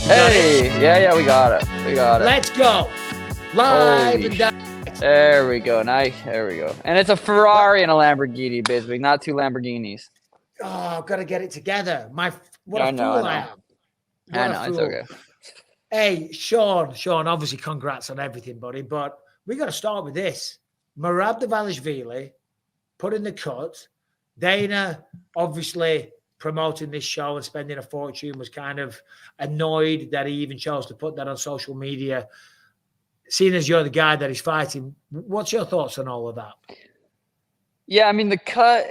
Hey, yeah, we got it. We got it. Let's go. Live Holy and direct. There we go. There we go. And it's a Ferrari and a Lamborghini, Bisping, not two Lamborghinis. Oh, I've got to get it together. What I a know, fool I I know. am. I What a know, it's fool. okay. Hey, Sean, obviously congrats on everything, buddy, but we got to start with this. Merab Dvalishvili put in the cut. Dana, obviously promoting this show and spending a fortune, was kind of annoyed that he even chose to put that on social media. Seeing as you're the guy that he's fighting, what's your thoughts on all of that? Yeah, I mean, the cut,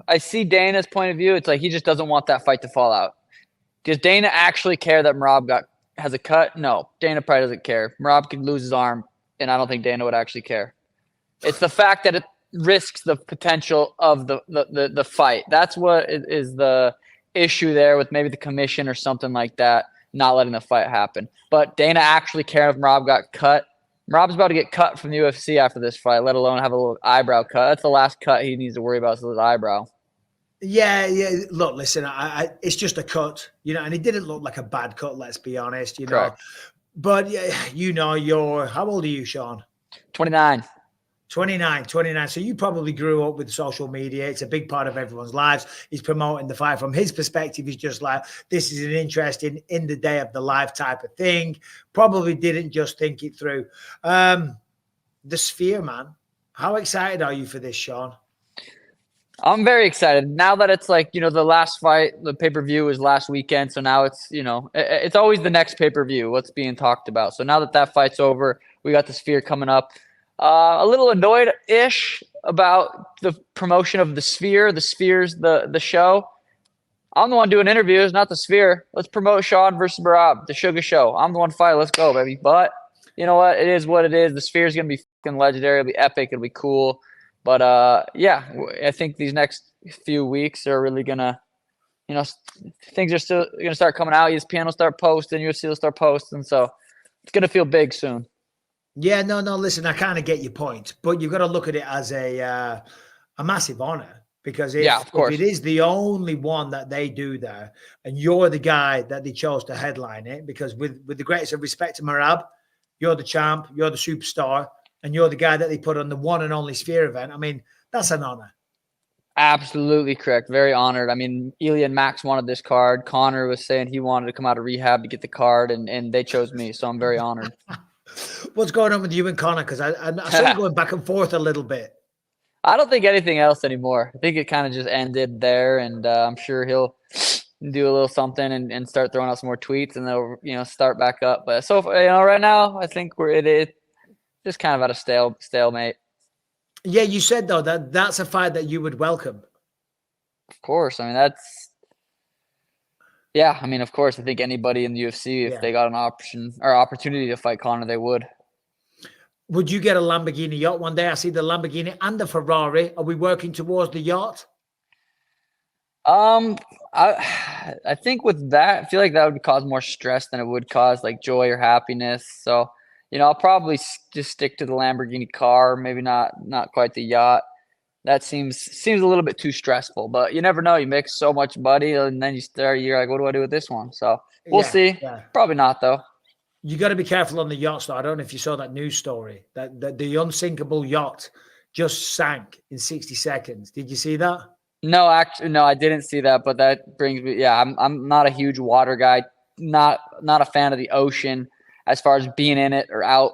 I see Dana's point of view. It's like he just doesn't want that fight to fall out. Does Dana actually care that Merab has a cut? No, Dana probably doesn't care. Merab could lose his arm, and I don't think Dana would actually care. It's the fact that it risks the potential of the fight. That's what is the issue there with maybe the commission or something like that, not letting the fight happen. But Dana actually cared if Merab got cut. Merab's about to get cut from the UFC after this fight, let alone have a little eyebrow cut. That's the last cut he needs to worry about is his eyebrow. Yeah. Look, listen, it's just a cut, and it didn't look like a bad cut, let's be honest, Correct. But, how old are you, Sean? 29. 29. So you probably grew up with social media. It's a big part of everyone's lives. He's promoting the fight. From his perspective, he's just like, this is an interesting in the day of the life type of thing. Probably didn't just think it through. The Sphere, man. How excited are you for this, Sean? I'm very excited now that it's like, the last fight, the pay-per-view was last weekend. So now it's, it's always the next pay-per-view, what's being talked about. So now that fight's over, we got the Sphere coming up. A little annoyed-ish about the promotion of the Sphere. The Sphere's the show. I'm the one doing interviews, not the Sphere. Let's promote Sean versus Merab, the Suga Show. I'm the one fighting. Let's go, baby. But you know what? It is what it is. The Sphere's going to be fucking legendary. It'll be epic. It'll be cool. But, yeah, I think these next few weeks are really going to, things are still going to start coming out. ESPN will start posting. UFC will start posting. So it's going to feel big soon. Yeah, no, listen, I kind of get your point, but you've got to look at it as a massive honor because if it is the only one that they do there and you're the guy that they chose to headline it, because with the greatest of respect to Merab, you're the champ, you're the superstar, and you're the guy that they put on the one and only Sphere event. I mean, that's an honor. Absolutely correct. Very honored. I mean, Ilia and Max wanted this card. Conor was saying he wanted to come out of rehab to get the card, and they chose me, so I'm very honored. What's going on with you and Conor? Because I saw you going back and forth a little bit. I don't think anything else anymore. I think it kind of just ended there, and I'm sure he'll do a little something and start throwing out some more tweets, and they'll start back up. But so right now, I think it's just kind of at a stalemate. Yeah, you said though that's a fight that you would welcome. Of course, I mean yeah, I mean, of course, I think anybody in the UFC, if they got an option or opportunity to fight Conor, they would. Would you get a Lamborghini yacht one day? I see the Lamborghini and the Ferrari. Are we working towards the yacht? I think with that, I feel like that would cause more stress than it would cause like joy or happiness. So, I'll probably just stick to the Lamborghini car, maybe not quite the yacht. That seems a little bit too stressful, but you never know. You make so much money, and then you're like, what do I do with this one? So we'll see. Yeah. Probably not, though. You got to be careful on the yachts, though. I don't know if you saw that news story that the unsinkable yacht just sank in 60 seconds. Did you see that? No, actually, no, I didn't see that. But that brings me, yeah, I'm not a huge water guy. Not a fan of the ocean as far as being in it or out.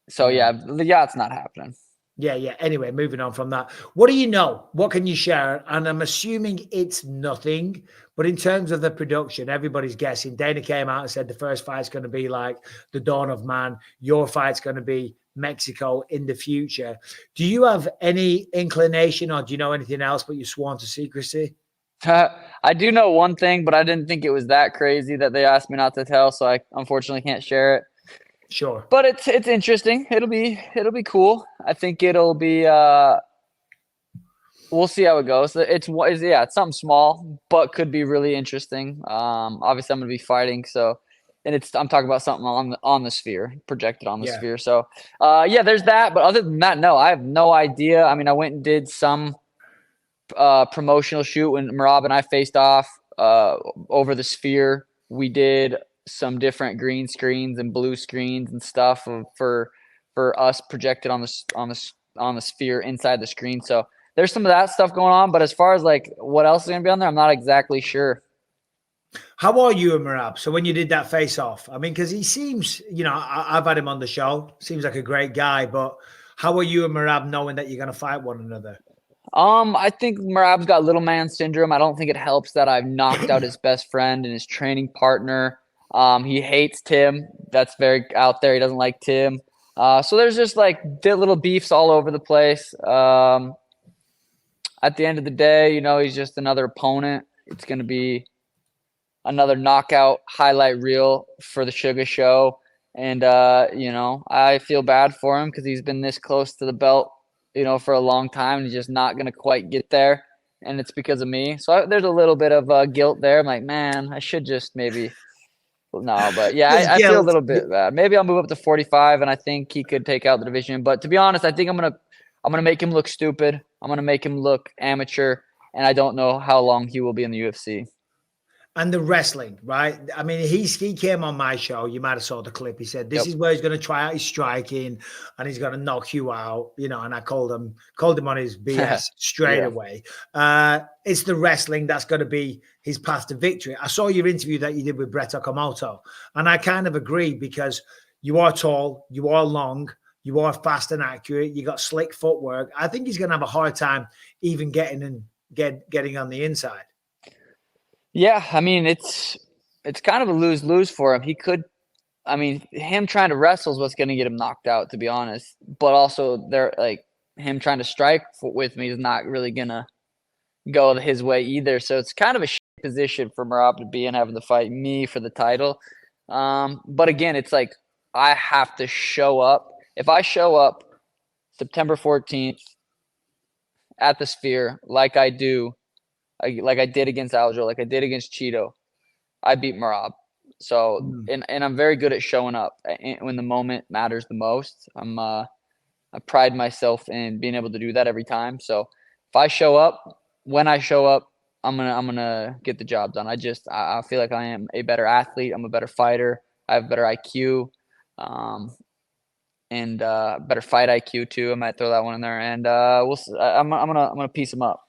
So yeah, the yacht's not happening. Yeah. Anyway, moving on from that. What do you know? What can you share? And I'm assuming it's nothing, but in terms of the production, everybody's guessing. Dana came out and said the first fight's going to be like the dawn of man. Your fight's going to be Mexico in the future. Do you have any inclination or do you know anything else but you sworn to secrecy? I do know one thing, but I didn't think it was that crazy that they asked me not to tell, so I unfortunately can't share it. Sure. But it's interesting. It'll be cool. I think it'll be we'll see how it goes. It's something small, but could be really interesting. Obviously I'm going to be fighting, so and I'm talking about something on the Sphere, projected on the Sphere. So there's that, but other than that, no, I have no idea. I mean, I went and did some promotional shoot when Merab and I faced off over the Sphere. We did some different green screens and blue screens and stuff for us projected on the sphere inside the screen. So there's some of that stuff going on. But as far as like what else is gonna be on there, I'm not exactly sure. How are you and Merab? So when you did that face off, I mean, because he seems, I've had him on the show. Seems like a great guy, but how are you and Merab knowing that you're going to fight one another? I think Merab's got little man syndrome. I don't think it helps that I've knocked out his best friend and his training partner. He hates Tim. That's very out there. He doesn't like Tim. So there's just like little beefs all over the place. At the end of the day, he's just another opponent. It's going to be another knockout highlight reel for the Suga Show. And, I feel bad for him because he's been this close to the belt, for a long time. And he's just not going to quite get there. And it's because of me. So there's a little bit of guilt there. I'm like, man, I should just maybe – no. But, yeah, I feel a little bit bad. Maybe I'll move up to 45, and I think he could take out the division. But to be honest, I think I'm gonna make him look stupid. I'm going to make him look amateur. And I don't know how long he will be in the UFC. And the wrestling, right? I mean, he came on my show. You might have saw the clip. He said, this is where he's going to try out his striking and he's going to knock you out, and I called him on his BS straight away. It's the wrestling that's going to be his path to victory. I saw your interview that you did with Brett Okamoto, and I kind of agree because you are tall, you are long, you are fast and accurate, you got slick footwork. I think he's going to have a hard time even getting on the inside. Yeah, I mean, it's kind of a lose-lose for him. Him trying to wrestle is what's going to get him knocked out, to be honest. But also, him trying to strike with me is not really going to go his way either. So it's kind of a position for Merab to be in, having to fight me for the title. But again, it's like I have to show up. If I show up September 14th at the Sphere like I do, like I did against Aljo, like I did against Cheeto, I beat Merab. So, and I'm very good at showing up when the moment matters the most. I pride myself in being able to do that every time. So if I show up, when I show up, I'm gonna get the job done. I feel like I am a better athlete. I'm a better fighter. I have better IQ, and better fight IQ too. I might throw that one in there, and I'm gonna piece him up.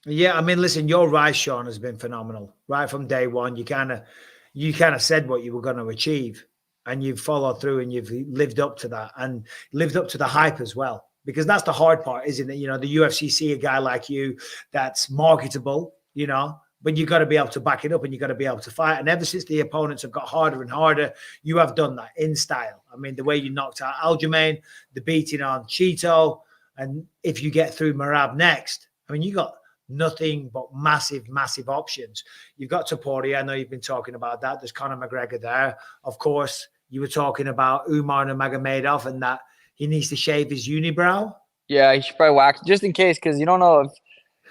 Yeah, I mean, listen, your rise, Sean, has been phenomenal. Right from day one, you kind of said what you were going to achieve, and you've followed through, and you've lived up to that, and lived up to the hype as well. Because that's the hard part, isn't it? The UFC see a guy like you that's marketable, but you got to be able to back it up, and you got to be able to fight. And ever since the opponents have got harder and harder, you have done that in style. I mean, the way you knocked out Aljamain, the beating on Cheeto, and if you get through Merab next, I mean, you got nothing but massive options. You've got Topuria. I know you've been talking about that. There's Conor McGregor there. Of course, you were talking about Umar Nurmagomedov and that he needs to shave his unibrow. Yeah, he should probably wax just in case, because you don't know if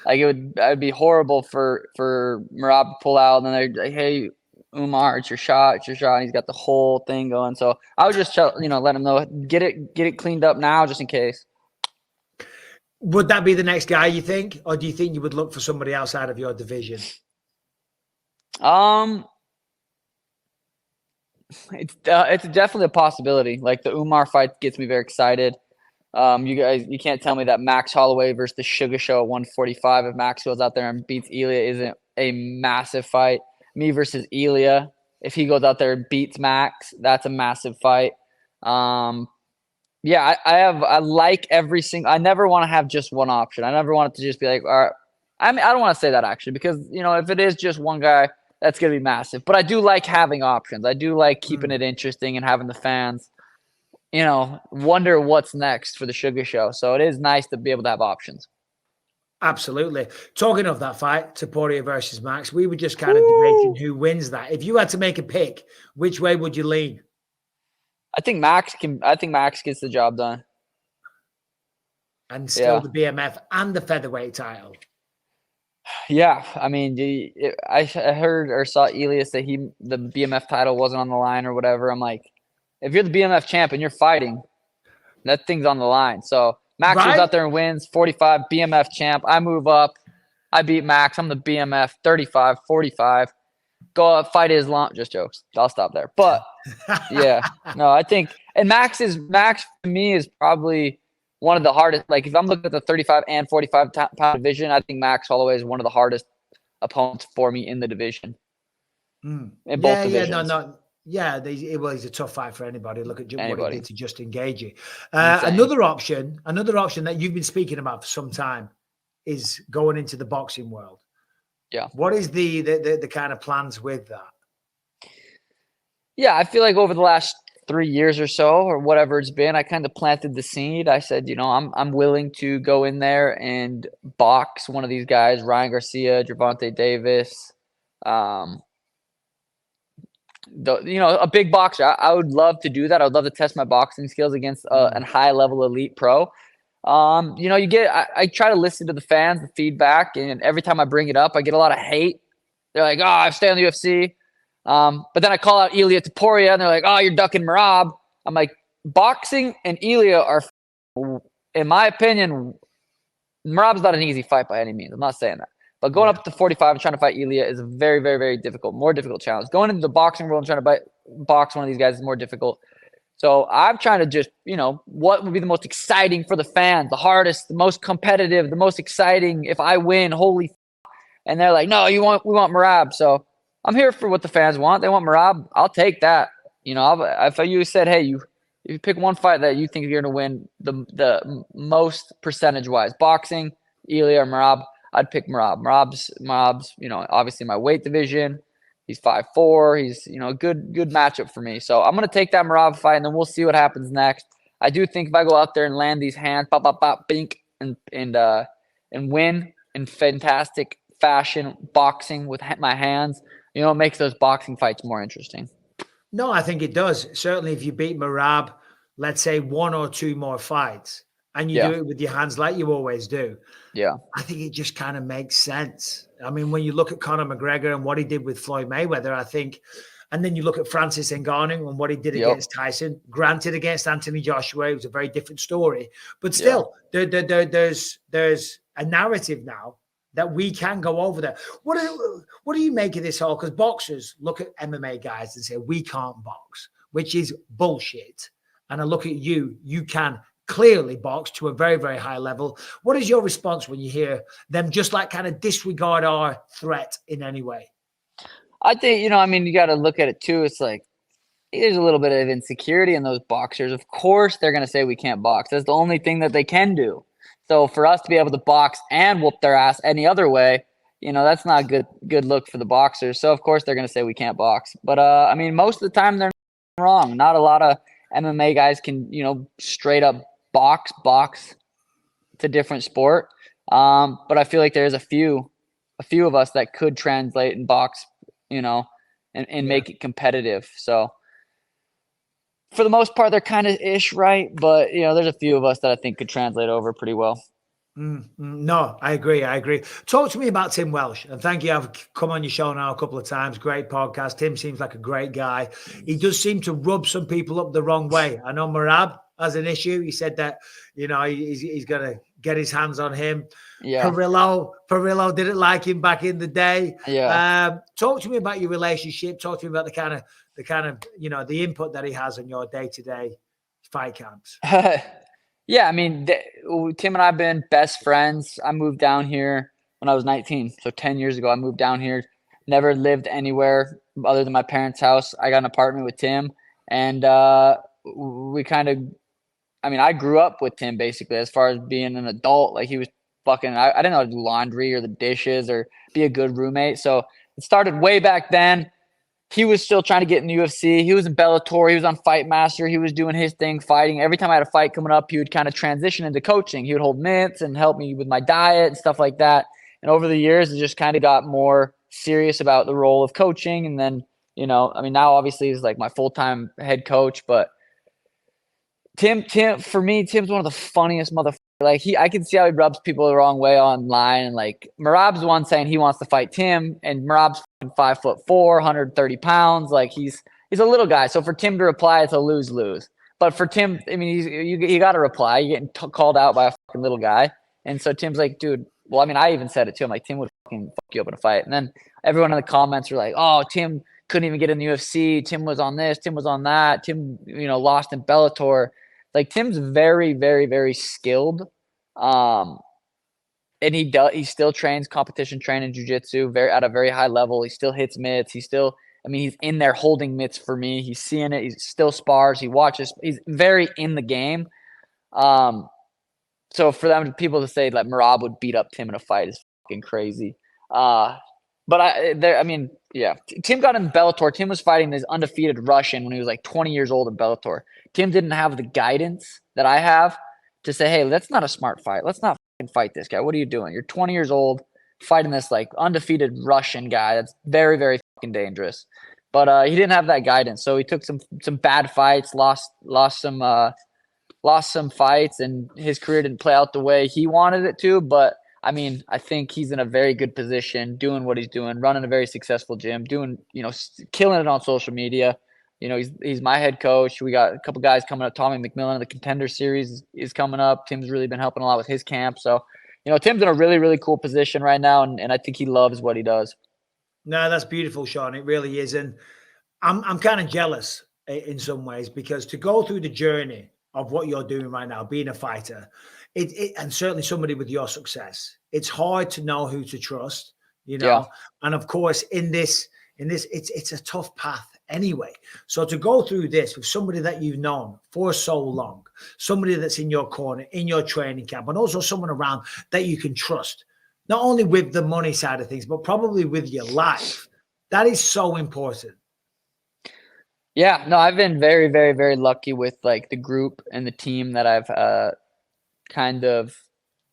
it'd be horrible for Merab to pull out, and then they're like, hey, Umar, it's your shot. And he's got the whole thing going. So I would just let him know, get it cleaned up now, just in case. Would that be the next guy, you think? Or do you think you would look for somebody outside of your division? It's definitely a possibility. Like the Umar fight gets me very excited. You can't tell me that Max Holloway versus the Suga Show at 145, if Max goes out there and beats Ilia, isn't a massive fight. Me versus Ilia, if he goes out there and beats Max, that's a massive fight. Yeah, I like every single. I never want to have just one option. I never want it to just be like, all right. I mean, I don't want to say that actually, because if it is just one guy, that's gonna be massive. But I do like having options. I do like keeping it interesting and having the fans, wonder what's next for the Suga Show. So it is nice to be able to have options. Absolutely. Talking of that fight, Topuria versus Max, we were just kind of debating who wins that. If you had to make a pick, which way would you lean? I think Max gets the job done. And still the BMF and the featherweight title. Yeah, I mean, I heard or saw Ilia say the BMF title wasn't on the line or whatever. I'm like, if you're the BMF champ and you're fighting, that thing's on the line. So Max goes out there and wins, 45, BMF champ. I move up. I beat Max. I'm the BMF 35, 45. go fight Islam. Just jokes. I'll stop there. But yeah, no, I think, and Max to me is probably one of the hardest. Like if I'm looking at the 35 and 45 pound division, I think Max Holloway is one of the hardest opponents for me in the division. In both divisions. He's a tough fight for anybody. Look at what he did to Justin Gaethje. Insane. Another option that you've been speaking about for some time is going into the boxing world. Yeah. What is the kind of plans with that? Yeah, I feel like over the last 3 years or so, or whatever it's been, I kind of planted the seed. I said, I'm willing to go in there and box one of these guys, Ryan Garcia, Gervonta Davis, a big boxer. I would love to do that. I would love to test my boxing skills against a high level elite pro. I try to listen to the fans, the feedback, and every time I bring it up, I get a lot of hate. They're like, "Oh, I stay on the UFC." But then I call out Ilia Topuria, and they're like, "Oh, you're ducking Merab." I'm like, boxing and Ilia are, in my opinion, Merab's not an easy fight by any means. I'm not saying that. But going up to 45 and trying to fight Ilia is a very, very, very more difficult challenge. Going into the boxing world and trying to box one of these guys is more difficult. So I'm trying to just, what would be the most exciting for the fans, the hardest, the most competitive, the most exciting. If I win, holy. And they're like, no, we want Merab. So I'm here for what the fans want. They want Merab. I'll take that. If you said, hey, you pick one fight that you think you're going to win the most percentage-wise, boxing, Ilia or Merab, I'd pick Merab. Merab's obviously my weight division. He's 5'4". He's, a good matchup for me. So I'm going to take that Merab fight, and then we'll see what happens next. I do think if I go out there and land these hands, pop, pop, pop, bink, and win in fantastic fashion, boxing with my hands, it makes those boxing fights more interesting. No, I think it does. Certainly if you beat Merab, let's say 1 or 2 more fights, and you do it with your hands like you always do. Yeah. I think it just kind of makes sense. I mean, when you look at Conor McGregor and what he did with Floyd Mayweather, I think, and then you look at Francis Ngannou and what he did against Tyson, granted against Anthony Joshua, it was a very different story, but still there's a narrative now that we can go over there. What do you make of this whole? Because boxers look at MMA guys and say, we can't box, which is bullshit. And I look at you can clearly box to a very, very high level. What is your response when you hear them just like kind of disregard our threat in any way? I think, you got to look at it too. It's like, there's a little bit of insecurity in those boxers. Of course, they're going to say we can't box. That's the only thing that they can do. So for us to be able to box and whoop their ass any other way, that's not a good look for the boxers. So of course they're going to say we can't box. But most of the time they're wrong. Not a lot of MMA guys can, straight up box to different sport. But I feel like there's a few of us that could translate and box, and make it competitive. So for the most part, they're kind of ish, right? But, there's a few of us that I think could translate over pretty well. No, I agree. Talk to me about Tim Welch. And thank you. I've come on your show now a couple of times. Great podcast. Tim seems like a great guy. He does seem to rub some people up the wrong way. I know Merab has an issue. He said that, he's going to get his hands on him. Yeah. Perillo didn't like him back in the day. Yeah. Talk to me about your relationship. Talk to me about the kind of, the input that he has in your day-to-day fight camps. Yeah, Tim and I have been best friends. I moved down here when I was 19. So 10 years ago, I moved down here. Never lived anywhere other than my parents' house. I got an apartment with Tim. And we kind of, I grew up with Tim basically as far as being an adult. Like he was fucking, I didn't know how to do laundry or the dishes or be a good roommate. So it started way back then. He was still trying to get in the UFC. He was in Bellator. He was on Fight Master. He was doing his thing, fighting. Every time I had a fight coming up, he would kind of transition into coaching. He would hold mitts and help me with my diet and stuff like that. And over the years, it just kind of got more serious about the role of coaching. And then, now obviously he's like my full-time head coach. But Tim, for me, Tim's one of the funniest motherfuckers. Like I can see how he rubs people the wrong way online. And like Merab's the one saying he wants to fight Tim, and Merab's 5'4", 130 pounds. Like he's a little guy. So for Tim to reply, it's a lose-lose. But for Tim, you got to reply. You're getting called out by a fucking little guy. And so Tim's like, dude, well, I mean, I even said it too. I'm like, Tim would fucking fuck you up in a fight. And then everyone in the comments were like, oh, Tim couldn't even get in the UFC. Tim was on this. Tim was on that. Tim, lost in Bellator. Like, Tim's very, very, very skilled. And he still trains competition training jiu-jitsu at a very high level. He still hits mitts. He's in there holding mitts for me. He's seeing it. He still spars. He watches. He's very in the game. So for people to say that Merab would beat up Tim in a fight is fucking crazy. Tim got in Bellator. Tim was fighting this undefeated Russian when he was like 20 years old in Bellator. Tim didn't have the guidance that I have to say, hey, that's not a smart fight. Let's not fucking fight this guy. What are you doing? You're 20 years old fighting this like undefeated Russian guy that's very, very fucking dangerous. But he didn't have that guidance. So he took some bad fights, lost some fights, and his career didn't play out the way he wanted it to. But I mean, I think he's in a very good position, doing what he's doing, running a very successful gym, killing it on social media. He's my head coach. We got a couple guys coming up. Tommy McMillan, the Contender Series is coming up. Tim's really been helping a lot with his camp. So, Tim's in a really, really cool position right now, and I think he loves what he does. No, that's beautiful, Sean. It really is. And I'm kind of jealous in some ways, because to go through the journey of what you're doing right now, being a fighter, and certainly somebody with your success, it's hard to know who to trust, Yeah. And of course, in this, it's a tough path anyway. So to go through this with somebody that you've known for so long, somebody that's in your corner, in your training camp, and also someone around that you can trust, not only with the money side of things, but probably with your life, that is so important. Yeah, no, I've been very, very, very lucky with like the group and the team that I've kind of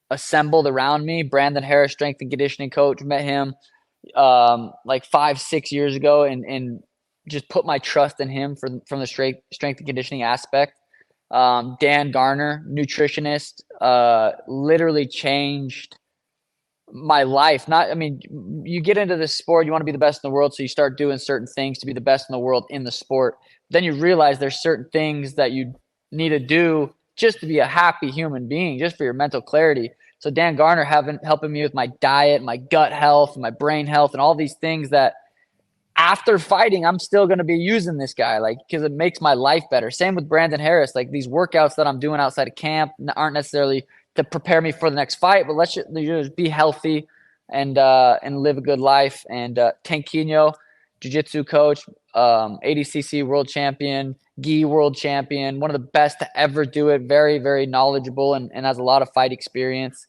assembled around me. Brandon Harris, strength and conditioning coach, met him like 5-6 years ago, and just put my trust in him from the strength and conditioning aspect. Dan Garner, nutritionist, literally changed my life. You get into this sport, you want to be the best in the world, so you start doing certain things to be the best in the world in the sport. Then you realize there's certain things that you need to do just to be a happy human being, just for your mental clarity. So Dan Garner helping me with my diet, my gut health, my brain health, and all these things that after fighting, I'm still going to be using this guy, because it makes my life better. Same with Brandon Harris. Like, these workouts that I'm doing outside of camp aren't necessarily to prepare me for the next fight, but let's just be healthy and live a good life. And Tanquino, jiu-jitsu coach, ADCC world champion, gi world champion, one of the best to ever do it. Very, very knowledgeable and has a lot of fight experience.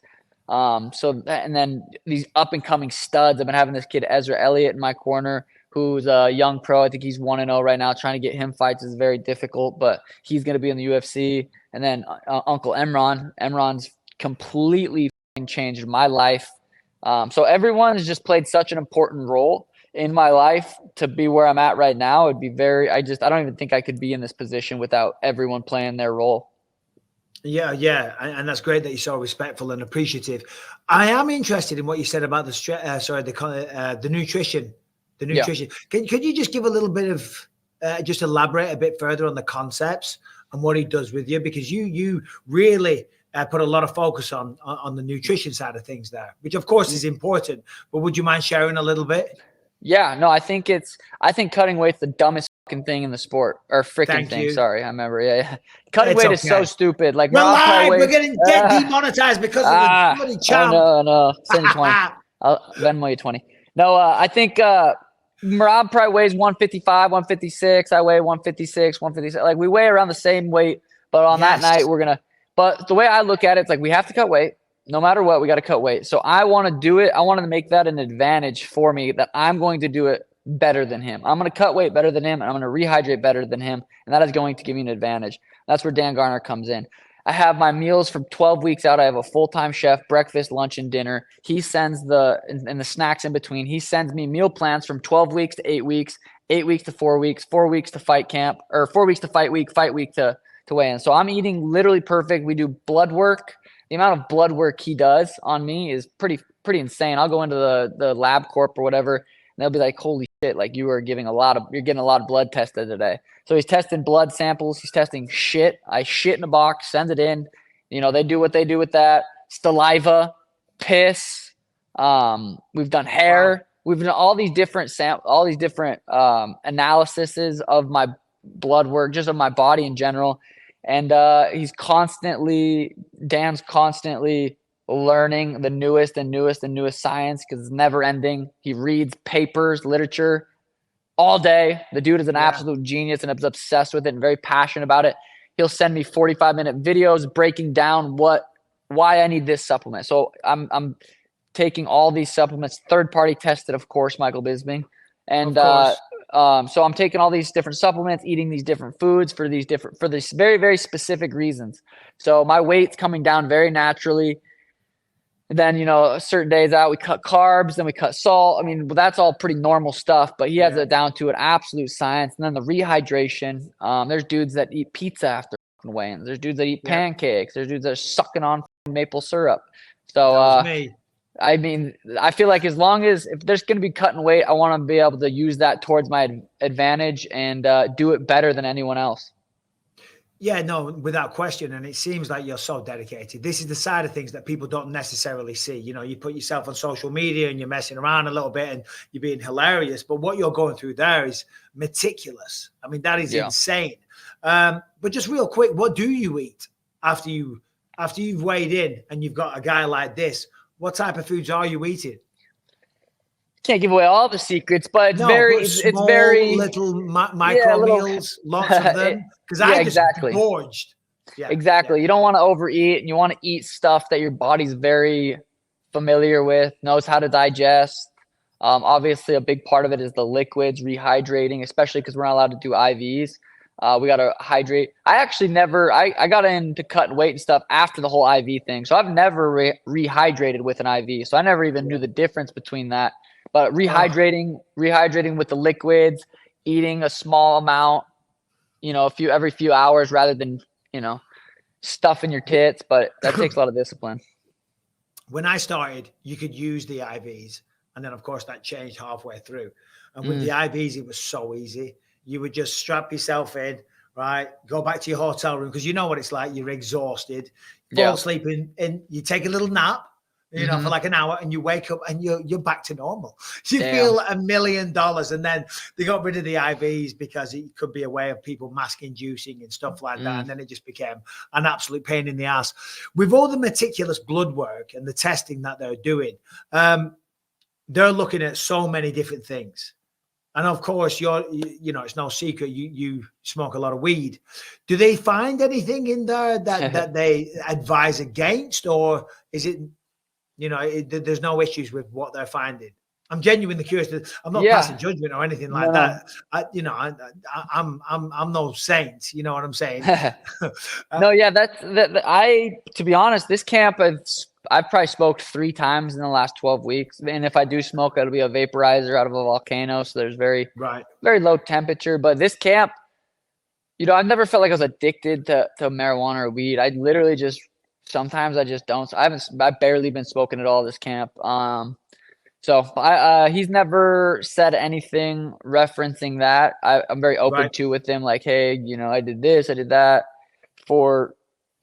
And then these up and coming studs. I've been having this kid Ezra Elliott in my corner, who's a young pro. I think he's 1-0 right now. Trying to get him fights is very difficult, but he's going to be in the UFC. And then Uncle Emron. Emron's completely changed my life. So everyone has just played such an important role in my life to be where I'm at right now. It'd be I don't even think I could be in this position without everyone playing their role. Yeah. And that's great that you're so respectful and appreciative. I am interested in what you said about the nutrition. The nutrition. Yeah. Could you just give a little bit of, just elaborate a bit further on the concepts and what he does with you? Because you really put a lot of focus on the nutrition side of things there, which of course is important. But would you mind sharing a little bit? Yeah, no, I think cutting weight's the dumbest fucking thing in the sport, or freaking thing. Sorry, I remember. Yeah. Cutting weight is so stupid. Like, we're live. We're getting demonetized because of the bloody champ. No. Send you 20. I'll Venmo you 20. No, I think Merab probably weighs 155, 156. I weigh 156, 156. Like, we weigh around the same weight, but on that night but the way I look at it, it's like we have to cut weight. No matter what, we got to cut weight. So I want to do it. I want to make that an advantage for me, that I'm going to do it better than him. I'm going to cut weight better than him, and I'm going to rehydrate better than him, and that is going to give me an advantage. That's where Dan Garner comes in. I have my meals from 12 weeks out. I have a full-time chef, breakfast, lunch, and dinner. He sends and the snacks in between. He sends me meal plans from 12 weeks to 8 weeks, 8 weeks to 4 weeks, 4 weeks to fight camp, or 4 weeks to fight week to weigh in. So I'm eating literally perfect. We do blood work. The amount of blood work he does on me is pretty insane. I'll go into the lab corp or whatever, and they'll be like, "Holy shit! Like, you're getting a lot of blood tested today." So he's testing blood samples. He's testing shit. I shit in a box, send it in. They do what they do with that. Saliva, piss. We've done hair. Wow. We've done all these different analyses of my blood work, just of my body in general. And Dan's constantly learning the newest and newest and newest science because it's never ending. He reads papers, literature all day. The dude is an absolute genius and is obsessed with it and very passionate about it. He'll send me 45-minute videos breaking down why I need this supplement. So I'm taking all these supplements, third-party tested, of course, Michael Bisping. And so I'm taking all these different supplements, eating these different foods for these very, very specific reasons. So my weight's coming down very naturally. And then, certain days out, we cut carbs, then we cut salt. I mean, that's all pretty normal stuff, but he has it down to an absolute science. And then the rehydration, there's dudes that eat pizza after weigh-ins. There's dudes that eat pancakes. There's dudes that are sucking on maple syrup. So, that was me. I mean, I feel like if there's going to be cutting weight, I want to be able to use that towards my advantage and do it better than anyone else. Yeah, no, without question. And it seems like you're so dedicated. This is the side of things that people don't necessarily see. You put yourself on social media and you're messing around a little bit and you're being hilarious. But what you're going through there is meticulous. I mean, that is insane. But just real quick, what do you eat after you've weighed in and you've got a guy like this? What type of foods are you eating? Can't give away all the secrets, but it's very little micro meals, lots of them. Because I just gorged. Yeah, exactly. Yeah. You don't want to overeat, and you want to eat stuff that your body's very familiar with, knows how to digest. Obviously, a big part of it is the liquids, rehydrating, especially because we're not allowed to do IVs. We got to hydrate. I actually I got into cutting weight and stuff after the whole IV thing. So I've never rehydrated with an IV. So I never even knew the difference between that. But rehydrating with the liquids, eating a small amount, every few hours rather than, stuffing your tits. But that takes a lot of discipline. When I started, you could use the IVs. And then, of course, that changed halfway through. And with the IVs, it was so easy. You would just strap yourself in, right? Go back to your hotel room because you know what it's like. You're exhausted. Fall asleep and you take a little nap, for like an hour, and you wake up and you're back to normal. You feel $1 million. And then they got rid of the IVs because it could be a way of people mask inducing and stuff like that. And then it just became an absolute pain in the ass. With all the meticulous blood work and the testing that they're doing, they're looking at so many different things. And of course, it's no secret you smoke a lot of weed. Do they find anything in there that they advise against, or is it, there's no issues with what they're finding? I'm genuinely curious. I'm not passing judgment or anything like that. I'm no saint. You know what I'm saying? No, yeah, to be honest, this camp I've probably smoked 3 times in the last 12 weeks. And if I do smoke, it'll be a vaporizer out of a volcano. So there's very low temperature. But this camp, I've never felt like I was addicted to marijuana or weed. I literally sometimes I just don't. I've barely been smoking at all this camp. So he's never said anything referencing that. I'm very open to with him. Like, hey, I did this, I did that. For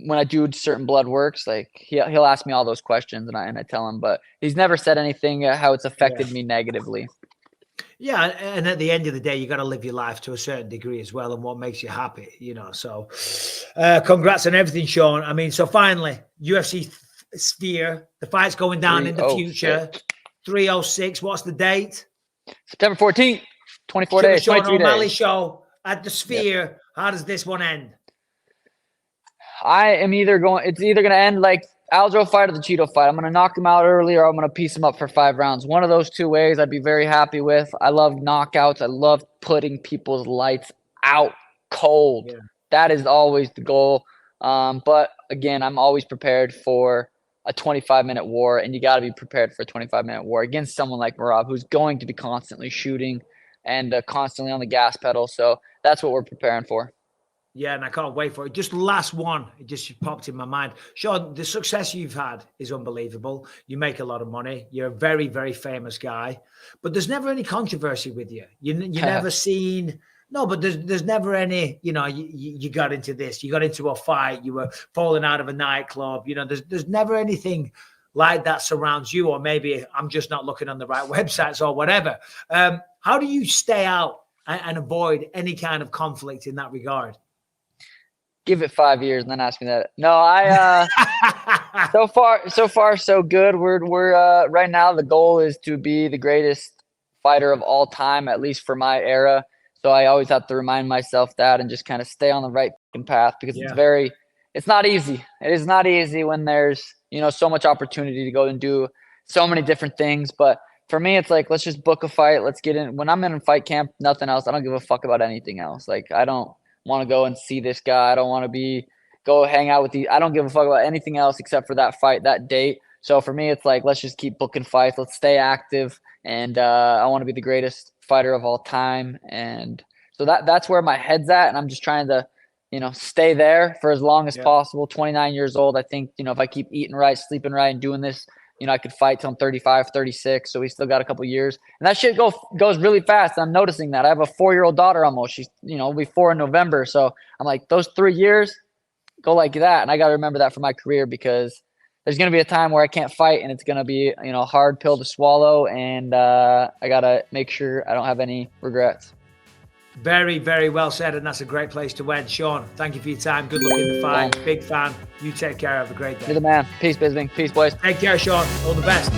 when I do certain blood works, like he'll ask me all those questions and I tell him, but he's never said anything how it's affected me negatively. Yeah, and at the end of the day, you got to live your life to a certain degree as well, and what makes you happy, So, congrats on everything, Sean. I mean, so finally, UFC Sphere, the fight's going down in the future. 306. What's the date? September 14th. 24 days. Sean O'Malley show at the Sphere. Yep. How does this one end? It's either going to end like Aljo fight or the Cheeto fight. I'm going to knock him out early, or I'm going to piece him up for 5 rounds. One of those 2 ways I'd be very happy with. I love knockouts. I love putting people's lights out cold. Yeah. That is always the goal. But again, I'm always prepared for a 25-minute war, and you got to be prepared for a 25-minute war against someone like Merab, who's going to be constantly shooting and constantly on the gas pedal. So that's what we're preparing for. Yeah, and I can't wait for it. Just last one, it just popped in my mind. Sean, the success you've had is unbelievable. You make a lot of money. You're a very, very famous guy, but there's never any controversy with you. You never seen. No, but there's never any, you got into this, you got into a fight, you were falling out of a nightclub, there's never anything like that surrounds you, or maybe I'm just not looking on the right websites or whatever. How do you stay out and avoid any kind of conflict in that regard? Give it 5 years and then ask me that. No, so far so good. We're right now the goal is to be the greatest fighter of all time, at least for my era. So I always have to remind myself that and just kind of stay on the right path, because it's not easy. It is not easy when there's, so much opportunity to go and do so many different things. But for me, it's like, let's just book a fight. Let's get in. When I'm in fight camp, nothing else. I don't give a fuck about anything else. Like, I don't want to go and see this guy. I don't want to go hang out with these. I don't give a fuck about anything else except for that fight, that date. So for me, it's like, let's just keep booking fights. Let's stay active. And I want to be the greatest fighter of all time. And so that's where my head's at. And I'm just trying to, stay there for as long as possible. 29 years old. I think, if I keep eating right, sleeping right, and doing this, I could fight till I'm 35, 36. So we still got a couple years. And that shit goes really fast. I'm noticing that. I have a 4-year-old daughter almost. She's, will be 4 in November. So I'm like, those 3 years go like that. And I got to remember that for my career, because there's going to be a time where I can't fight, and it's going to be, a hard pill to swallow. And I got to make sure I don't have any regrets. Very, very well said. And that's a great place to end. Sean, thank you for your time. Good luck in the fight. Big fan. You take care. Have a great day. You're the man. Peace, Bisping. Peace, boys. Take care, Sean. All the best.